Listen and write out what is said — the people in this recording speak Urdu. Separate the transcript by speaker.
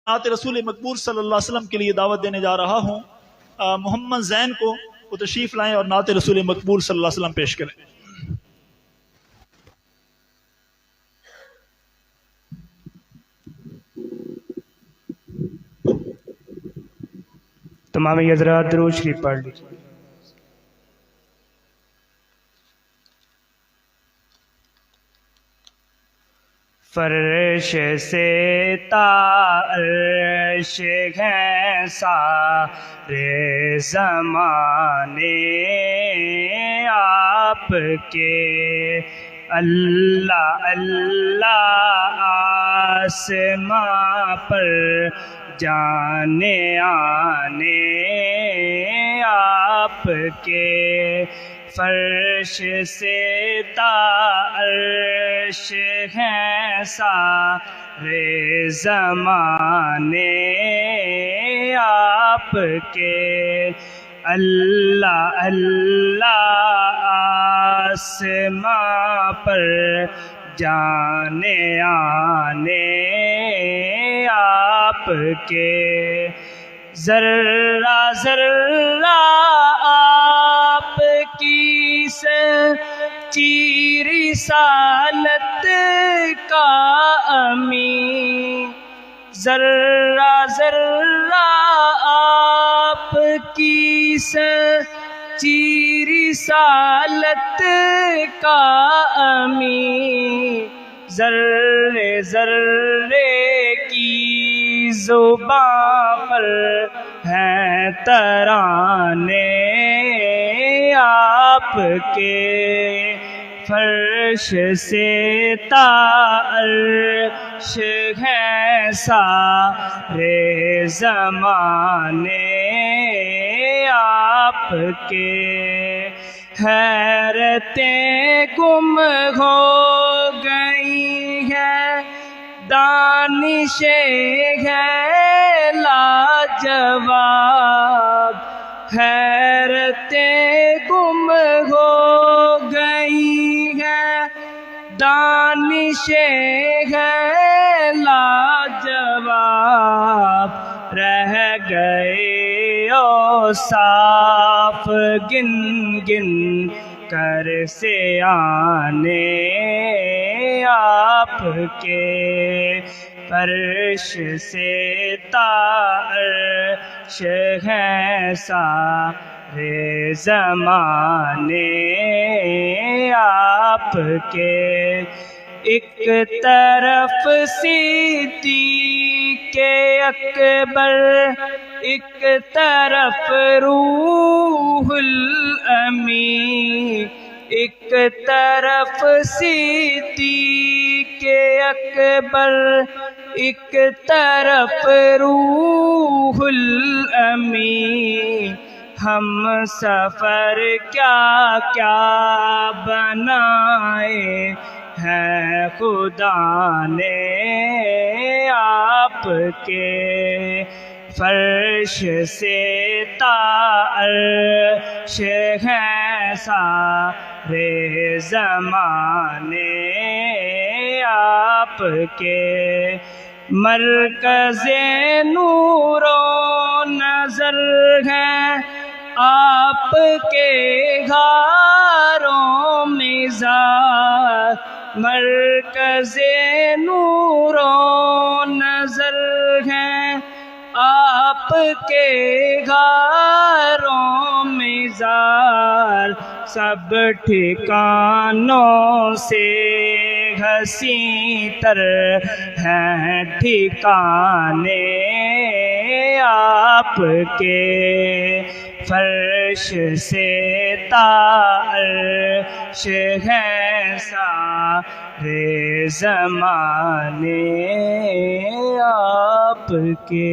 Speaker 1: نعت رسول مقبول صلی اللہ علیہ وسلم کے لیے دعوت دینے جا رہا ہوں۔ محمد زین کو وہ تشریف لائیں اور نعت رسول مقبول صلی اللہ علیہ وسلم پیش کریں۔
Speaker 2: تمام حضرات درود شریف پڑھ لیجیے۔ فرش سے تا عرش ہیں سارے زمانے آپ کے، اللہ اللہ آسماں پر جانے آنے آپ کے، فرش سے تا عرش ہیں سارے زمانے آپ کے، اللہ اللہ آسماں پر جانے آنے آپ کے، ذرہ ذرہ آپ کی سچی رسالت کا امین، ذرہ ذرہ آپ کی سچی رسالت کا امین، ذرے ذرے کی زبان پر ہیں ترانے آپ کے، فرش سے تا عرش ہیں سارے زمانے آپ کے، حیرتیں گم ہو گئی ہیں دانش ہے لاجواب، حیرتیں گم ہو گئی ہیں دانش ہے لاجواب، رہ گئے اوصاف گن گن کر سے آنے آپ کے، فرش سے تا عرش ہیں سارے زمانے آپ کے، ایک طرف صدیق اکبر ایک طرف روح الامین، ایک طرف صدیق اکبر ایک طرف روح الامین، ہم سفر کیا کیا بنائے ہیں خدا نے آپ کے، فرش سے تا عرش ہیں سارے زمانے آپ کے، مرکز نور و نظر ہیں آپ کے غاروں میں ذات، مرکز نور و نظر ہیں آپ کے غاروں میں ذات، سب ٹھکانوں سے حسین تر ہیں ٹھکانے آپ کے، فرش سے تا عرش ہیں سارے زمانے آپ کے۔